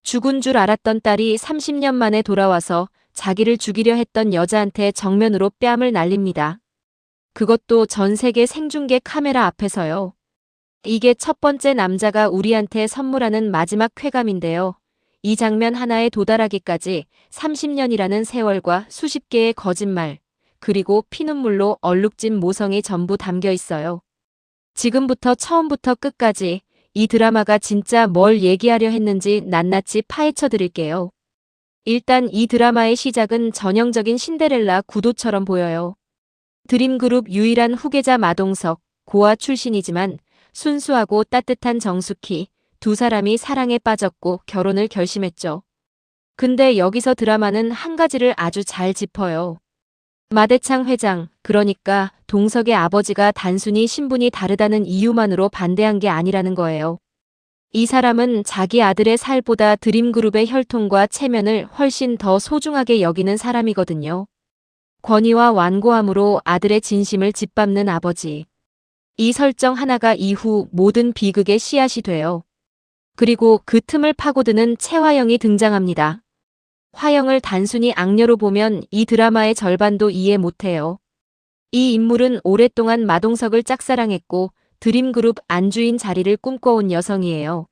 죽은 줄 알았던 딸이 30년 만에 돌아와서 자기를 죽이려 했던 여자한테 정면으로 뺨을 날립니다. 그것도 전 세계 생중계 카메라 앞에서요. 이게 첫 번째 남자가 우리한테 선물하는 마지막 쾌감인데요. 이 장면 하나에 도달하기까지 30년이라는 세월과 수십 개의 거짓말, 그리고 피눈물로 얼룩진 모성이 전부 담겨 있어요. 지금부터 처음부터 끝까지 이 드라마가 진짜 뭘 얘기하려 했는지 낱낱이 파헤쳐 드릴게요. 일단 이 드라마의 시작은 전형적인 신데렐라 구도처럼 보여요. 드림그룹 유일한 후계자 마동석, 고아 출신이지만 순수하고 따뜻한 정숙희, 두 사람이 사랑에 빠졌고 결혼을 결심했죠. 근데 여기서 드라마는 한 가지를 아주 잘 짚어요. 마대창 회장, 그러니까 동석의 아버지가 단순히 신분이 다르다는 이유만으로 반대한 게 아니라는 거예요. 이 사람은 자기 아들의 살보다 드림그룹의 혈통과 체면을 훨씬 더 소중하게 여기는 사람이거든요. 권위와 완고함으로 아들의 진심을 짓밟는 아버지. 이 설정 하나가 이후 모든 비극의 씨앗이 돼요. 그리고 그 틈을 파고드는 채화영이 등장합니다. 화영을 단순히 악녀로 보면 이 드라마의 절반도 이해 못해요. 이 인물은 오랫동안 마동석을 짝사랑했고 드림그룹 안주인 자리를 꿈꿔온 여성이에요.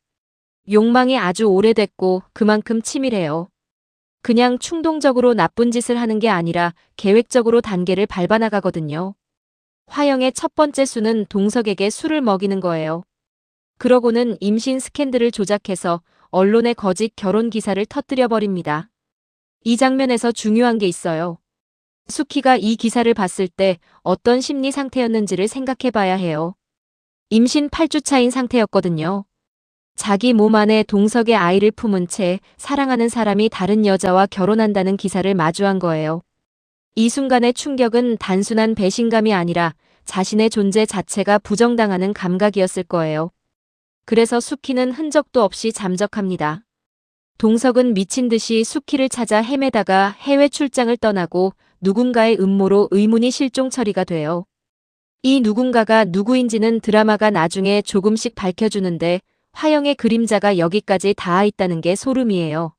욕망이 아주 오래됐고 그만큼 치밀해요. 그냥 충동적으로 나쁜 짓을 하는 게 아니라 계획적으로 단계를 밟아나가거든요. 화영의 첫 번째 수는 동석에게 술을 먹이는 거예요. 그러고는 임신 스캔들을 조작해서 언론에 거짓 결혼 기사를 터뜨려 버립니다. 이 장면에서 중요한 게 있어요. 수키가 이 기사를 봤을 때 어떤 심리 상태였는지를 생각해 봐야 해요. 임신 8주 차인 상태였거든요. 자기 몸 안에 동석의 아이를 품은 채 사랑하는 사람이 다른 여자와 결혼한다는 기사를 마주한 거예요. 이 순간의 충격은 단순한 배신감이 아니라 자신의 존재 자체가 부정당하는 감각이었을 거예요. 그래서 수키는 흔적도 없이 잠적합니다. 동석은 미친 듯이 수키를 찾아 헤매다가 해외 출장을 떠나고 누군가의 음모로 의문이 실종 처리가 돼요. 이 누군가가 누구인지는 드라마가 나중에 조금씩 밝혀주는데 화영의 그림자가 여기까지 닿아 있다는 게 소름이에요.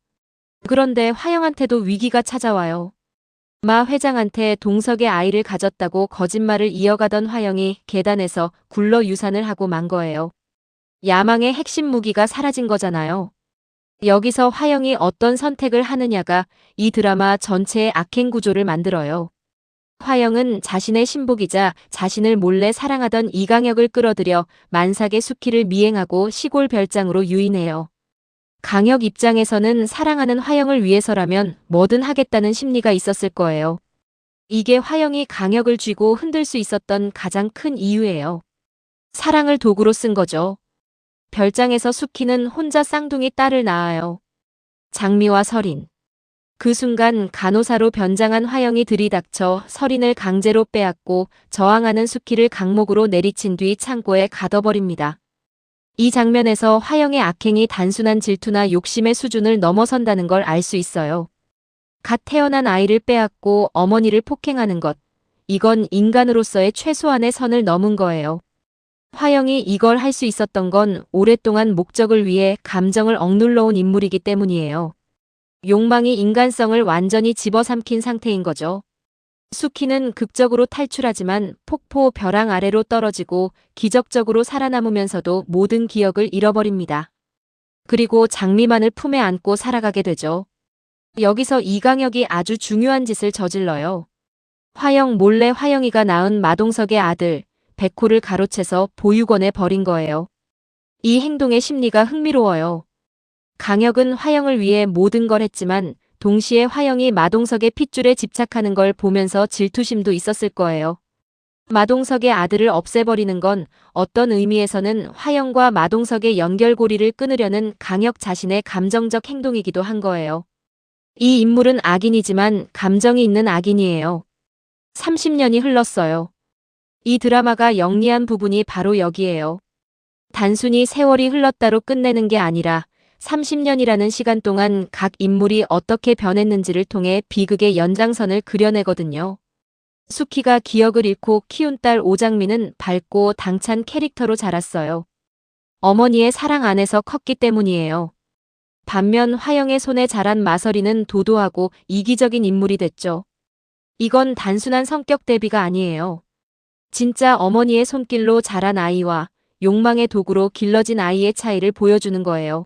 그런데 화영한테도 위기가 찾아와요. 마 회장한테 동석의 아이를 가졌다고 거짓말을 이어가던 화영이 계단에서 굴러 유산을 하고 만 거예요. 야망의 핵심 무기가 사라진 거잖아요. 여기서 화영이 어떤 선택을 하느냐가 이 드라마 전체의 악행 구조를 만들어요. 화영은 자신의 신복이자 자신을 몰래 사랑하던 이강혁을 끌어들여 만삭의 수키를 미행하고 시골 별장으로 유인해요. 강혁 입장에서는 사랑하는 화영을 위해서라면 뭐든 하겠다는 심리가 있었을 거예요. 이게 화영이 강혁을 쥐고 흔들 수 있었던 가장 큰 이유예요. 사랑을 도구로 쓴 거죠. 별장에서 수키는 혼자 쌍둥이 딸을 낳아요. 장미와 설인. 그 순간 간호사로 변장한 화영이 들이닥쳐 설인을 강제로 빼앗고 저항하는 수키를 강목으로 내리친 뒤 창고에 가둬버립니다. 이 장면에서 화영의 악행이 단순한 질투나 욕심의 수준을 넘어선다는 걸 알 수 있어요. 갓 태어난 아이를 빼앗고 어머니를 폭행하는 것. 이건 인간으로서의 최소한의 선을 넘은 거예요. 화영이 이걸 할 수 있었던 건 오랫동안 목적을 위해 감정을 억눌러온 인물이기 때문이에요. 욕망이 인간성을 완전히 집어삼킨 상태인 거죠. 수키는 극적으로 탈출하지만 폭포 벼랑 아래로 떨어지고 기적적으로 살아남으면서도 모든 기억을 잃어버립니다. 그리고 장미만을 품에 안고 살아가게 되죠. 여기서 이강혁이 아주 중요한 짓을 저질러요. 화영 몰래 화영이가 낳은 마동석의 아들 백호를 가로채서 보육원에 버린 거예요. 이 행동의 심리가 흥미로워요. 강혁은 화영을 위해 모든 걸 했지만 동시에 화영이 마동석의 핏줄에 집착하는 걸 보면서 질투심도 있었을 거예요. 마동석의 아들을 없애버리는 건 어떤 의미에서는 화영과 마동석의 연결고리를 끊으려는 강혁 자신의 감정적 행동이기도 한 거예요. 이 인물은 악인이지만 감정이 있는 악인이에요. 30년이 흘렀어요. 이 드라마가 영리한 부분이 바로 여기에요. 단순히 세월이 흘렀다로 끝내는 게 아니라 30년이라는 시간 동안 각 인물이 어떻게 변했는지를 통해 비극의 연장선을 그려내거든요. 수키가 기억을 잃고 키운 딸 오장미는 밝고 당찬 캐릭터로 자랐어요. 어머니의 사랑 안에서 컸기 때문이에요. 반면 화영의 손에 자란 마서리는 도도하고 이기적인 인물이 됐죠. 이건 단순한 성격 대비가 아니에요. 진짜 어머니의 손길로 자란 아이와 욕망의 도구로 길러진 아이의 차이를 보여주는 거예요.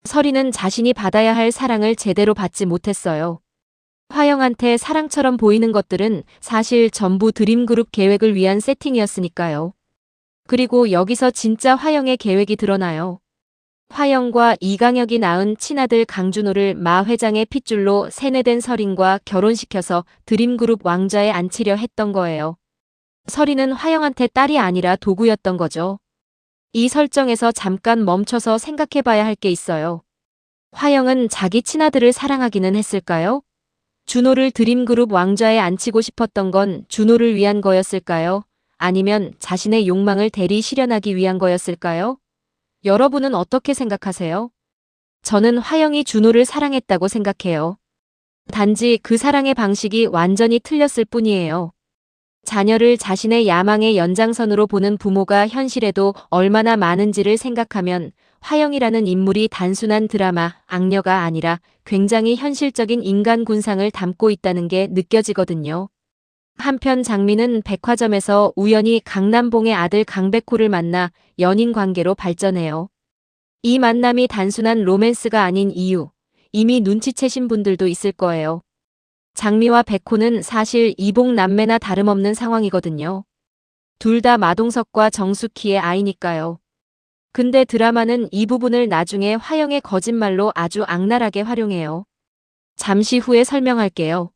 서리는 자신이 받아야 할 사랑을 제대로 받지 못했어요. 화영한테 사랑처럼 보이는 것들은 사실 전부 드림그룹 계획을 위한 세팅이었으니까요. 그리고 여기서 진짜 화영의 계획이 드러나요. 화영과 이강혁이 낳은 친아들 강준호를 마 회장의 핏줄로 세뇌된 서린과 결혼시켜서 드림그룹 왕좌에 앉히려 했던 거예요. 서린은 화영한테 딸이 아니라 도구였던 거죠. 이 설정에서 잠깐 멈춰서 생각해봐야 할 게 있어요. 화영은 자기 친아들을 사랑하기는 했을까요? 준호를 드림그룹 왕좌에 앉히고 싶었던 건 준호를 위한 거였을까요? 아니면 자신의 욕망을 대리 실현하기 위한 거였을까요? 여러분은 어떻게 생각하세요? 저는 화영이 준호를 사랑했다고 생각해요. 단지 그 사랑의 방식이 완전히 틀렸을 뿐이에요. 자녀를 자신의 야망의 연장선으로 보는 부모가 현실에도 얼마나 많은지를 생각하면 화영이라는 인물이 단순한 드라마, 악녀가 아니라 굉장히 현실적인 인간 군상을 담고 있다는 게 느껴지거든요. 한편 장미는 백화점에서 우연히 강남봉의 아들 강백호를 만나 연인 관계로 발전해요. 이 만남이 단순한 로맨스가 아닌 이유, 이미 눈치채신 분들도 있을 거예요. 장미와 백호는 사실 이복 남매나 다름없는 상황이거든요. 둘 다 마동석과 정숙희의 아이니까요. 근데 드라마는 이 부분을 나중에 화영의 거짓말로 아주 악랄하게 활용해요. 잠시 후에 설명할게요.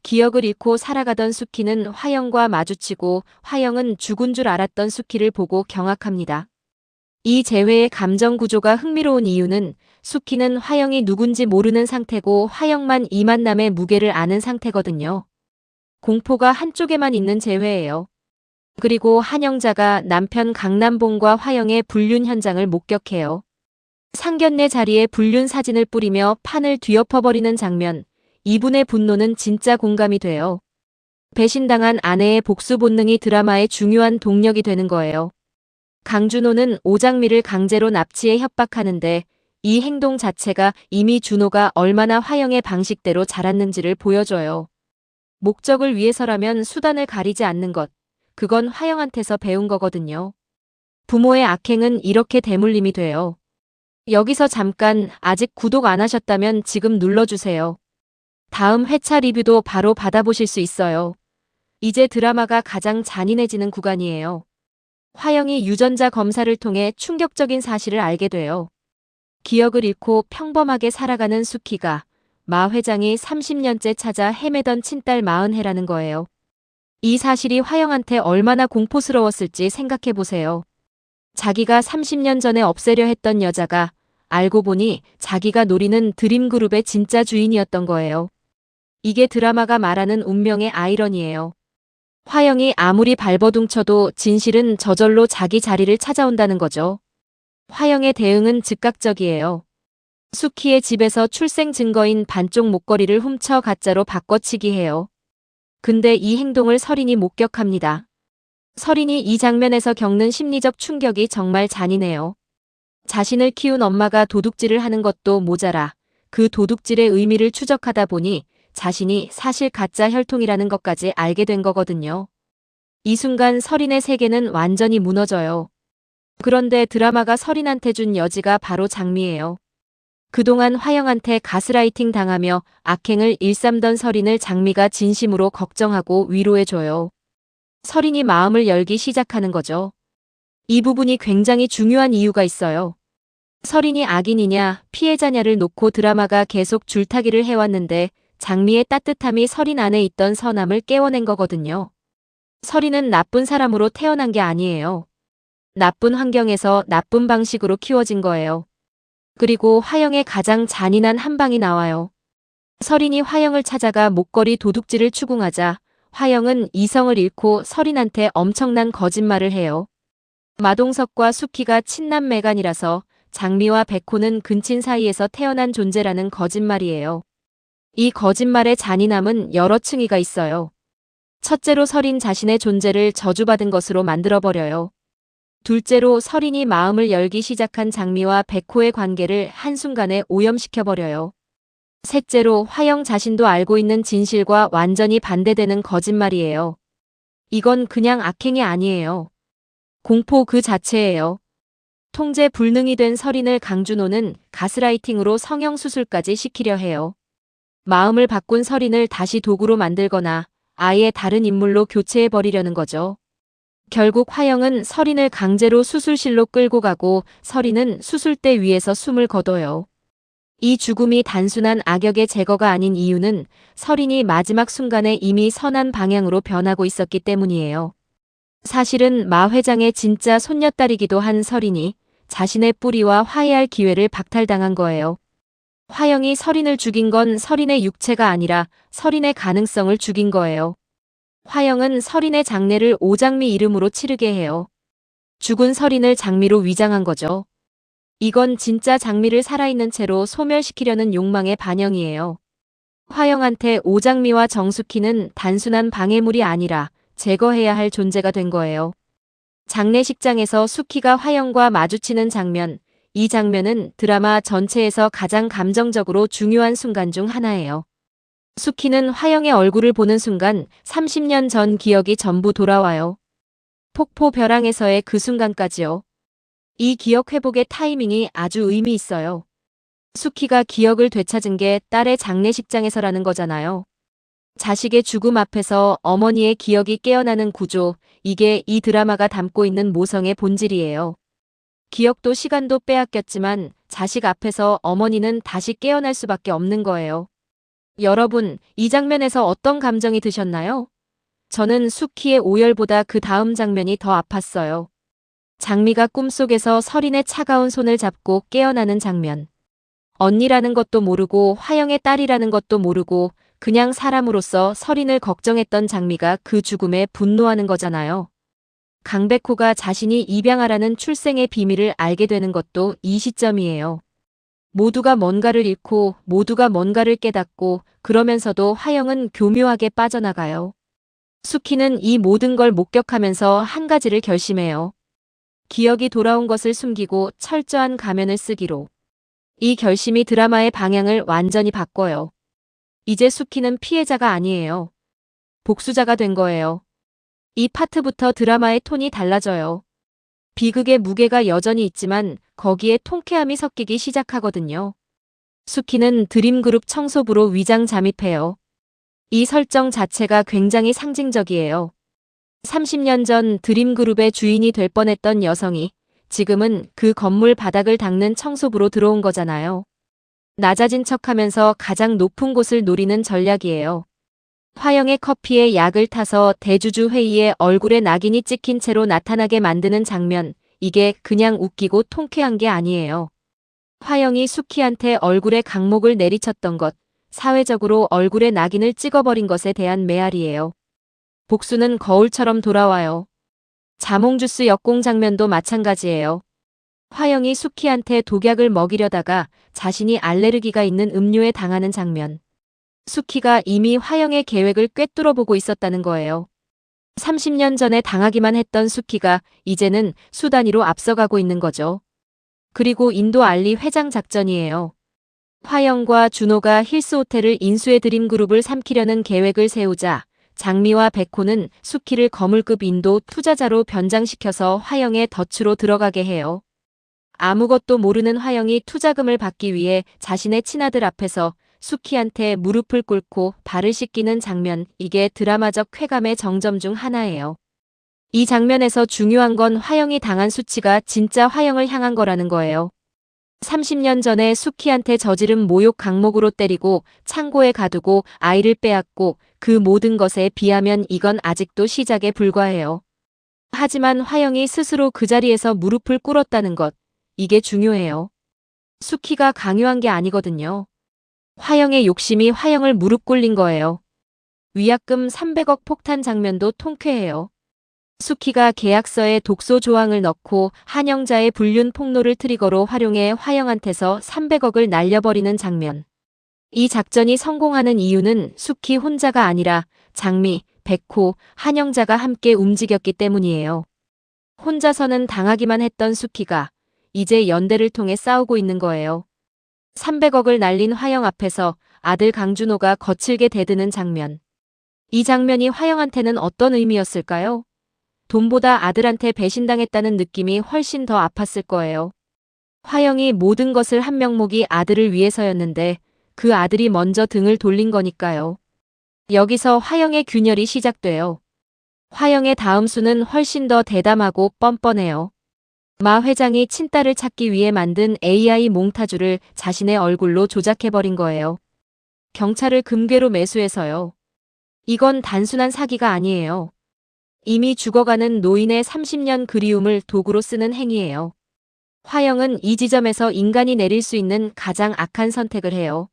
기억을 잃고 살아가던 수키는 화영과 마주치고 화영은 죽은 줄 알았던 수키를 보고 경악합니다. 이 재회의 감정 구조가 흥미로운 이유는 수키는 화영이 누군지 모르는 상태고 화영만 이 만남의 무게를 아는 상태거든요. 공포가 한쪽에만 있는 재회예요. 그리고 한영자가 남편 강남봉과 화영의 불륜 현장을 목격해요. 상견례 자리에 불륜 사진을 뿌리며 판을 뒤엎어버리는 장면. 이분의 분노는 진짜 공감이 돼요. 배신당한 아내의 복수 본능이 드라마의 중요한 동력이 되는 거예요. 강준호는 오장미를 강제로 납치해 협박하는데 이 행동 자체가 이미 준호가 얼마나 화영의 방식대로 자랐는지를 보여줘요. 목적을 위해서라면 수단을 가리지 않는 것. 그건 화영한테서 배운 거거든요. 부모의 악행은 이렇게 대물림이 돼요. 여기서 잠깐 아직 구독 안 하셨다면 지금 눌러주세요. 다음 회차 리뷰도 바로 받아보실 수 있어요. 이제 드라마가 가장 잔인해지는 구간이에요. 화영이 유전자 검사를 통해 충격적인 사실을 알게 돼요. 기억을 잃고 평범하게 살아가는 수키가 마 회장이 30년째 찾아 헤매던 친딸 마은혜라는 거예요. 이 사실이 화영한테 얼마나 공포스러웠을지 생각해보세요. 자기가 30년 전에 없애려 했던 여자가 알고 보니 자기가 노리는 드림그룹의 진짜 주인이었던 거예요. 이게 드라마가 말하는 운명의 아이러니예요. 화영이 아무리 발버둥쳐도 진실은 저절로 자기 자리를 찾아온다는 거죠. 화영의 대응은 즉각적이에요. 수키의 집에서 출생 증거인 반쪽 목걸이를 훔쳐 가짜로 바꿔치기 해요. 근데 이 행동을 서린이 목격합니다. 서린이 이 장면에서 겪는 심리적 충격이 정말 잔인해요. 자신을 키운 엄마가 도둑질을 하는 것도 모자라 그 도둑질의 의미를 추적하다 보니 자신이 사실 가짜 혈통이라는 것까지 알게 된 거거든요. 이 순간 서린의 세계는 완전히 무너져요. 그런데 드라마가 서린한테 준 여지가 바로 장미예요. 그동안 화영한테 가스라이팅 당하며 악행을 일삼던 서린을 장미가 진심으로 걱정하고 위로해줘요. 서린이 마음을 열기 시작하는 거죠. 이 부분이 굉장히 중요한 이유가 있어요. 서린이 악인이냐 피해자냐를 놓고 드라마가 계속 줄타기를 해왔는데 장미의 따뜻함이 서린 안에 있던 선함을 깨워낸 거거든요. 서린은 나쁜 사람으로 태어난 게 아니에요. 나쁜 환경에서 나쁜 방식으로 키워진 거예요. 그리고 화영의 가장 잔인한 한 방이 나와요. 서린이 화영을 찾아가 목걸이 도둑질을 추궁하자 화영은 이성을 잃고 서린한테 엄청난 거짓말을 해요. 마동석과 수키가 친남매간이라서 장미와 백호는 근친 사이에서 태어난 존재라는 거짓말이에요. 이 거짓말의 잔인함은 여러 층위가 있어요. 첫째로 서린 자신의 존재를 저주받은 것으로 만들어버려요. 둘째로 설인이 마음을 열기 시작한 장미와 백호의 관계를 한순간에 오염시켜버려요. 셋째로 화영 자신도 알고 있는 진실과 완전히 반대되는 거짓말이에요. 이건 그냥 악행이 아니에요. 공포 그 자체예요. 통제 불능이 된 설인을 강준호는 가스라이팅으로 성형수술까지 시키려 해요. 마음을 바꾼 설인을 다시 도구로 만들거나 아예 다른 인물로 교체해버리려는 거죠. 결국 화영은 설인을 강제로 수술실로 끌고 가고 설인은 수술대 위에서 숨을 거둬요. 이 죽음이 단순한 악역의 제거가 아닌 이유는 설인이 마지막 순간에 이미 선한 방향으로 변하고 있었기 때문이에요. 사실은 마 회장의 진짜 손녀딸이기도 한 설인이 자신의 뿌리와 화해할 기회를 박탈당한 거예요. 화영이 설인을 죽인 건 설인의 육체가 아니라 설인의 가능성을 죽인 거예요. 화영은 설인의 장례를 오장미 이름으로 치르게 해요. 죽은 설인을 장미로 위장한 거죠. 이건 진짜 장미를 살아있는 채로 소멸시키려는 욕망의 반영이에요. 화영한테 오장미와 정숙희는 단순한 방해물이 아니라 제거해야 할 존재가 된 거예요. 장례식장에서 숙희가 화영과 마주치는 장면, 이 장면은 드라마 전체에서 가장 감정적으로 중요한 순간 중 하나예요. 숙희는 화영의 얼굴을 보는 순간 30년 전 기억이 전부 돌아와요. 폭포 벼랑에서의 그 순간까지요. 이 기억 회복의 타이밍이 아주 의미 있어요. 숙희가 기억을 되찾은 게 딸의 장례식장에서라는 거잖아요. 자식의 죽음 앞에서 어머니의 기억이 깨어나는 구조, 이게 이 드라마가 담고 있는 모성의 본질이에요. 기억도 시간도 빼앗겼지만 자식 앞에서 어머니는 다시 깨어날 수밖에 없는 거예요. 여러분, 이 장면에서 어떤 감정이 드셨나요? 저는 숙희의 오열보다 그 다음 장면이 더 아팠어요. 장미가 꿈속에서 설인의 차가운 손을 잡고 깨어나는 장면. 언니라는 것도 모르고 화영의 딸이라는 것도 모르고 그냥 사람으로서 설인을 걱정했던 장미가 그 죽음에 분노하는 거잖아요. 강백호가 자신이 입양아라는 출생의 비밀을 알게 되는 것도 이 시점이에요. 모두가 뭔가를 잃고 모두가 뭔가를 깨닫고 그러면서도 화영은 교묘하게 빠져나가요. 숙희는 이 모든 걸 목격하면서 한 가지를 결심해요. 기억이 돌아온 것을 숨기고 철저한 가면을 쓰기로. 이 결심이 드라마의 방향을 완전히 바꿔요. 이제 숙희는 피해자가 아니에요. 복수자가 된 거예요. 이 파트부터 드라마의 톤이 달라져요. 비극의 무게가 여전히 있지만 거기에 통쾌함이 섞이기 시작하거든요. 숙희는 드림그룹 청소부로 위장 잠입해요. 이 설정 자체가 굉장히 상징적이에요. 30년 전 드림그룹의 주인이 될 뻔했던 여성이 지금은 그 건물 바닥을 닦는 청소부로 들어온 거잖아요. 낮아진 척하면서 가장 높은 곳을 노리는 전략이에요. 화영의 커피에 약을 타서 대주주 회의에 얼굴에 낙인이 찍힌 채로 나타나게 만드는 장면, 이게 그냥 웃기고 통쾌한 게 아니에요. 화영이 숙희한테 얼굴에 강목을 내리쳤던 것, 사회적으로 얼굴에 낙인을 찍어버린 것에 대한 메아리예요. 복수는 거울처럼 돌아와요. 자몽주스 역공 장면도 마찬가지예요. 화영이 숙희한테 독약을 먹이려다가 자신이 알레르기가 있는 음료에 당하는 장면. 숙희가 이미 화영의 계획을 꿰뚫어보고 있었다는 거예요. 30년 전에 당하기만 했던 숙희가 이제는 수 단위로 앞서가고 있는 거죠. 그리고 인도 알리 회장 작전이에요. 화영과 준호가 힐스호텔을 인수해 드림그룹을 삼키려는 계획을 세우자 장미와 백호는 숙희를 거물급 인도 투자자로 변장시켜서 화영의 덫으로 들어가게 해요. 아무것도 모르는 화영이 투자금을 받기 위해 자신의 친아들 앞에서 숙희한테 무릎을 꿇고 발을 씻기는 장면, 이게 드라마적 쾌감의 정점 중 하나예요. 이 장면에서 중요한 건 화영이 당한 수치가 진짜 화영을 향한 거라는 거예요. 30년 전에 숙희한테 저지른 모욕 강목으로 때리고 창고에 가두고 아이를 빼앗고 그 모든 것에 비하면 이건 아직도 시작에 불과해요. 하지만 화영이 스스로 그 자리에서 무릎을 꿇었다는 것, 이게 중요해요. 숙희가 강요한 게 아니거든요. 화영의 욕심이 화영을 무릎 꿇린 거예요. 위약금 300억 폭탄 장면도 통쾌해요. 숙희가 계약서에 독소 조항을 넣고 한영자의 불륜 폭로를 트리거로 활용해 화영한테서 300억을 날려버리는 장면. 이 작전이 성공하는 이유는 숙희 혼자가 아니라 장미, 백호, 한영자가 함께 움직였기 때문이에요. 혼자서는 당하기만 했던 수키가 이제 연대를 통해 싸우고 있는 거예요. 300억을 날린 화영 앞에서 아들 강준호가 거칠게 대드는 장면. 이 장면이 화영한테는 어떤 의미였을까요? 돈보다 아들한테 배신당했다는 느낌이 훨씬 더 아팠을 거예요. 화영이 모든 것을 한 명목이 아들을 위해서였는데 그 아들이 먼저 등을 돌린 거니까요. 여기서 화영의 균열이 시작돼요. 화영의 다음 수는 훨씬 더 대담하고 뻔뻔해요. 마 회장이 친딸을 찾기 위해 만든 AI 몽타주를 자신의 얼굴로 조작해버린 거예요. 경찰을 금괴로 매수해서요. 이건 단순한 사기가 아니에요. 이미 죽어가는 노인의 30년 그리움을 도구로 쓰는 행위예요. 화영은 이 지점에서 인간이 내릴 수 있는 가장 악한 선택을 해요.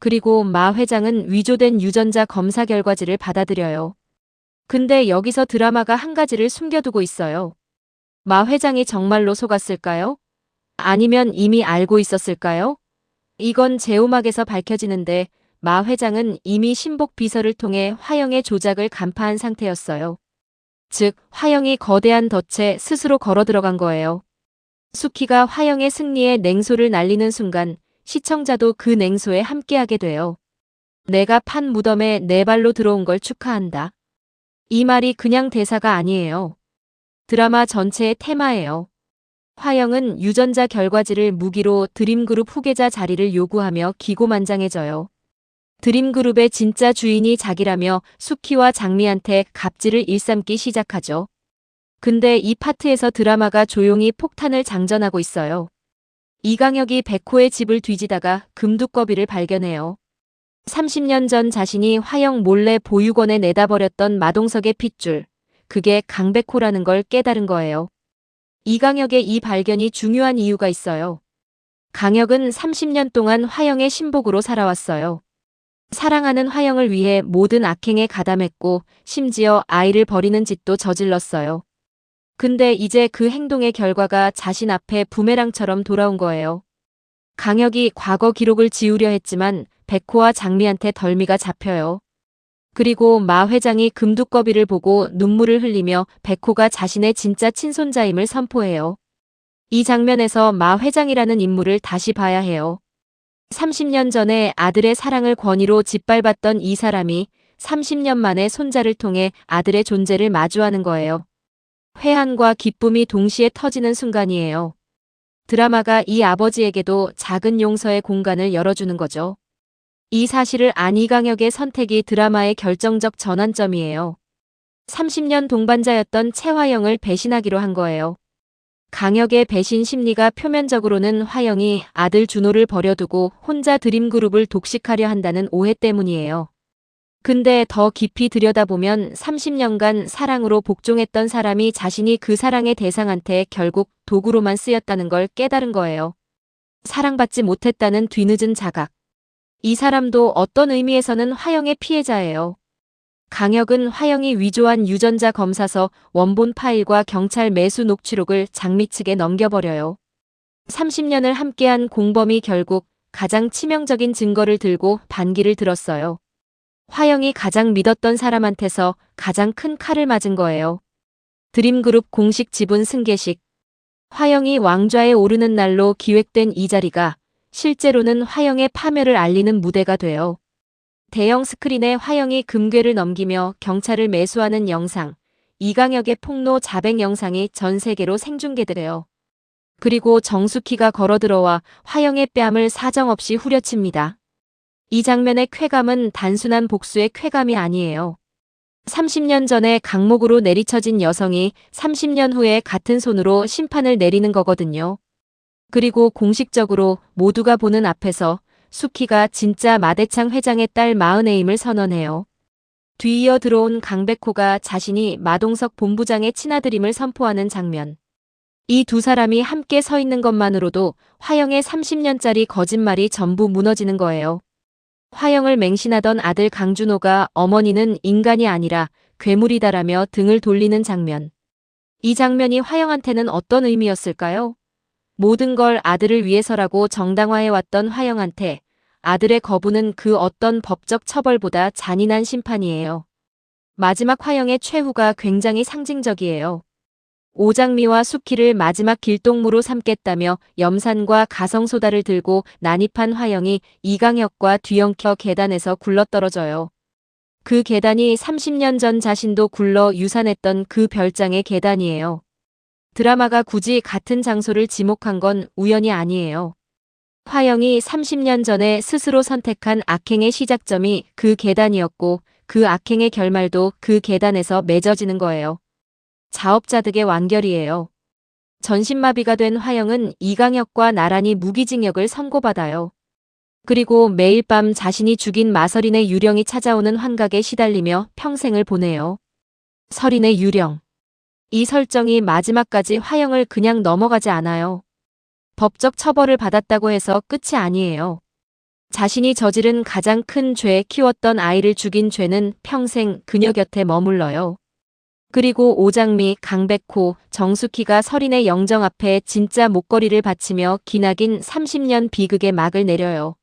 그리고 마 회장은 위조된 유전자 검사 결과지를 받아들여요. 근데 여기서 드라마가 한 가지를 숨겨두고 있어요. 마 회장이 정말로 속았을까요? 아니면 이미 알고 있었을까요? 이건 제오막에서 밝혀지는데 마 회장은 이미 신복 비서를 통해 화영의 조작을 간파한 상태였어요. 즉, 화영이 거대한 덫에 스스로 걸어 들어간 거예요. 수키가 화영의 승리에 냉소를 날리는 순간 시청자도 그 냉소에 함께하게 돼요. 내가 판 무덤에 내 발로 들어온 걸 축하한다. 이 말이 그냥 대사가 아니에요. 드라마 전체의 테마예요. 화영은 유전자 결과지를 무기로 드림그룹 후계자 자리를 요구하며 기고만장해져요. 드림그룹의 진짜 주인이 자기라며 수키와 장미한테 갑질을 일삼기 시작하죠. 근데 이 파트에서 드라마가 조용히 폭탄을 장전하고 있어요. 이강혁이 백호의 집을 뒤지다가 금두꺼비를 발견해요. 30년 전 자신이 화영 몰래 보육원에 내다버렸던 마동석의 핏줄. 그게 강백호라는 걸 깨달은 거예요. 이강혁의 이 발견이 중요한 이유가 있어요. 강혁은 30년 동안 화영의 신복으로 살아왔어요. 사랑하는 화영을 위해 모든 악행에 가담했고 심지어 아이를 버리는 짓도 저질렀어요. 근데 이제 그 행동의 결과가 자신 앞에 부메랑처럼 돌아온 거예요. 강혁이 과거 기록을 지우려 했지만 백호와 장미한테 덜미가 잡혀요. 그리고 마 회장이 금두꺼비를 보고 눈물을 흘리며 백호가 자신의 진짜 친손자임을 선포해요. 이 장면에서 마 회장이라는 인물을 다시 봐야 해요. 30년 전에 아들의 사랑을 권위로 짓밟았던 이 사람이 30년 만에 손자를 통해 아들의 존재를 마주하는 거예요. 회한과 기쁨이 동시에 터지는 순간이에요. 드라마가 이 아버지에게도 작은 용서의 공간을 열어주는 거죠. 이 사실을 안 이강혁의 선택이 드라마의 결정적 전환점이에요. 30년 동반자였던 최화영을 배신하기로 한 거예요. 강혁의 배신 심리가 표면적으로는 화영이 아들 준호를 버려두고 혼자 드림그룹을 독식하려 한다는 오해 때문이에요. 근데 더 깊이 들여다보면 30년간 사랑으로 복종했던 사람이 자신이 그 사랑의 대상한테 결국 도구로만 쓰였다는 걸 깨달은 거예요. 사랑받지 못했다는 뒤늦은 자각. 이 사람도 어떤 의미에서는 화영의 피해자예요. 강혁은 화영이 위조한 유전자 검사서 원본 파일과 경찰 매수 녹취록을 장미 측에 넘겨버려요. 30년을 함께한 공범이 결국 가장 치명적인 증거를 들고 반기를 들었어요. 화영이 가장 믿었던 사람한테서 가장 큰 칼을 맞은 거예요. 드림그룹 공식 지분 승계식. 화영이 왕좌에 오르는 날로 기획된 이 자리가 실제로는 화영의 파멸을 알리는 무대가 돼요. 대형 스크린에 화영이 금괴를 넘기며 경찰을 매수하는 영상, 이강혁의 폭로 자백 영상이 전 세계로 생중계돼요. 그리고 정수키가 걸어들어와 화영의 뺨을 사정없이 후려칩니다. 이 장면의 쾌감은 단순한 복수의 쾌감이 아니에요. 30년 전에 강목으로 내리쳐진 여성이 30년 후에 같은 손으로 심판을 내리는 거거든요. 그리고 공식적으로 모두가 보는 앞에서 수키가 진짜 마대창 회장의 딸 마은혜임을 선언해요. 뒤이어 들어온 강백호가 자신이 마동석 본부장의 친아들임을 선포하는 장면. 이 두 사람이 함께 서 있는 것만으로도 화영의 30년짜리 거짓말이 전부 무너지는 거예요. 화영을 맹신하던 아들 강준호가 어머니는 인간이 아니라 괴물이다라며 등을 돌리는 장면. 이 장면이 화영한테는 어떤 의미였을까요? 모든 걸 아들을 위해서라고 정당화해왔던 화영한테 아들의 거부는 그 어떤 법적 처벌보다 잔인한 심판이에요. 마지막 화영의 최후가 굉장히 상징적이에요. 오장미와 수키를 마지막 길동무로 삼겠다며 염산과 가성소다를 들고 난입한 화영이 이강혁과 뒤엉켜 계단에서 굴러떨어져요. 그 계단이 30년 전 자신도 굴러 유산했던 그 별장의 계단이에요. 드라마가 굳이 같은 장소를 지목한 건 우연이 아니에요. 화영이 30년 전에 스스로 선택한 악행의 시작점이 그 계단이었고 그 악행의 결말도 그 계단에서 맺어지는 거예요. 자업자득의 완결이에요. 전신마비가 된 화영은 이강혁과 나란히 무기징역을 선고받아요. 그리고 매일 밤 자신이 죽인 마서린의 유령이 찾아오는 환각에 시달리며 평생을 보내요. 서린의 유령. 이 설정이 마지막까지 화영을 그냥 넘어가지 않아요. 법적 처벌을 받았다고 해서 끝이 아니에요. 자신이 저지른 가장 큰 죄, 키웠던 아이를 죽인 죄는 평생 그녀 곁에 머물러요. 그리고 오장미, 강백호, 정숙희가 서린의 영정 앞에 진짜 목걸이를 바치며 기나긴 30년 비극의 막을 내려요.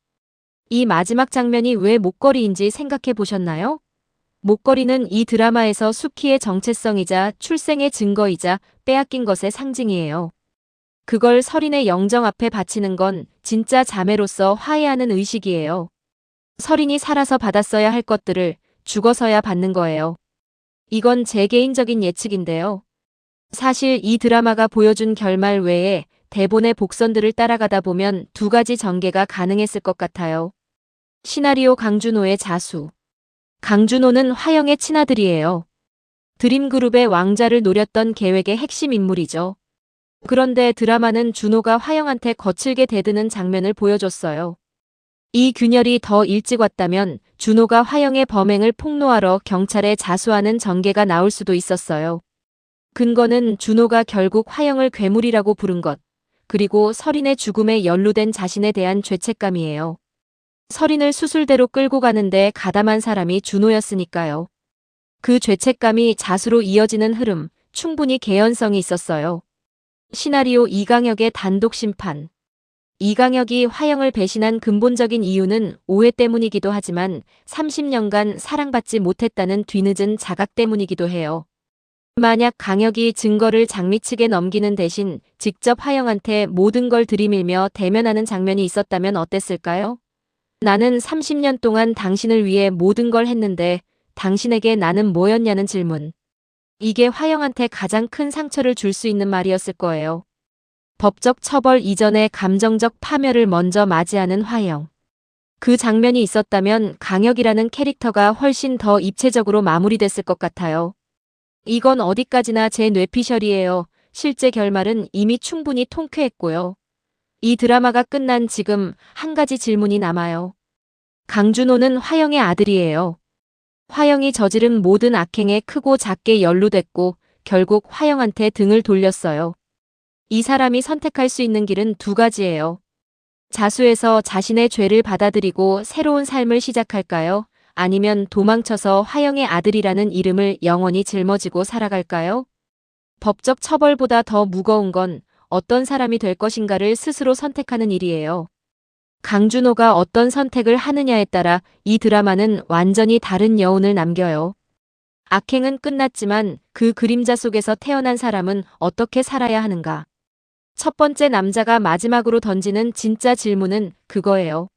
이 마지막 장면이 왜 목걸이인지 생각해 보셨나요? 목걸이는 이 드라마에서 수키의 정체성이자 출생의 증거이자 빼앗긴 것의 상징이에요. 그걸 서린의 영정 앞에 바치는 건 진짜 자매로서 화해하는 의식이에요. 서린이 살아서 받았어야 할 것들을 죽어서야 받는 거예요. 이건 제 개인적인 예측인데요. 사실 이 드라마가 보여준 결말 외에 대본의 복선들을 따라가다 보면 두 가지 전개가 가능했을 것 같아요. 시나리오 강준호의 자수. 강준호는 화영의 친아들이에요. 드림그룹의 왕좌를 노렸던 계획의 핵심 인물이죠. 그런데 드라마는 준호가 화영한테 거칠게 대드는 장면을 보여줬어요. 이 균열이 더 일찍 왔다면 준호가 화영의 범행을 폭로하러 경찰에 자수하는 전개가 나올 수도 있었어요. 근거는 준호가 결국 화영을 괴물이라고 부른 것, 그리고 서린의 죽음에 연루된 자신에 대한 죄책감이에요. 서린을 수술대로 끌고 가는데 가담한 사람이 준호였으니까요. 그 죄책감이 자수로 이어지는 흐름, 충분히 개연성이 있었어요. 시나리오 이강혁의 단독 심판. 이강혁이 화영을 배신한 근본적인 이유는 오해 때문이기도 하지만 30년간 사랑받지 못했다는 뒤늦은 자각 때문이기도 해요. 만약 강혁이 증거를 장미 측에 넘기는 대신 직접 화영한테 모든 걸 들이밀며 대면하는 장면이 있었다면 어땠을까요? 나는 30년 동안 당신을 위해 모든 걸 했는데 당신에게 나는 뭐였냐는 질문. 이게 화영한테 가장 큰 상처를 줄 수 있는 말이었을 거예요. 법적 처벌 이전에 감정적 파멸을 먼저 맞이하는 화영. 그 장면이 있었다면 강혁이라는 캐릭터가 훨씬 더 입체적으로 마무리됐을 것 같아요. 이건 어디까지나 제 뇌피셜이에요. 실제 결말은 이미 충분히 통쾌했고요. 이 드라마가 끝난 지금 한 가지 질문이 남아요. 강준호는 화영의 아들이에요. 화영이 저지른 모든 악행에 크고 작게 연루됐고 결국 화영한테 등을 돌렸어요. 이 사람이 선택할 수 있는 길은 두 가지예요. 자수해서 자신의 죄를 받아들이고 새로운 삶을 시작할까요? 아니면 도망쳐서 화영의 아들이라는 이름을 영원히 짊어지고 살아갈까요? 법적 처벌보다 더 무거운 건 어떤 사람이 될 것인가를 스스로 선택하는 일이에요. 강준호가 어떤 선택을 하느냐에 따라 이 드라마는 완전히 다른 여운을 남겨요. 악행은 끝났지만 그 그림자 속에서 태어난 사람은 어떻게 살아야 하는가? 첫 번째 남자가 마지막으로 던지는 진짜 질문은 그거예요.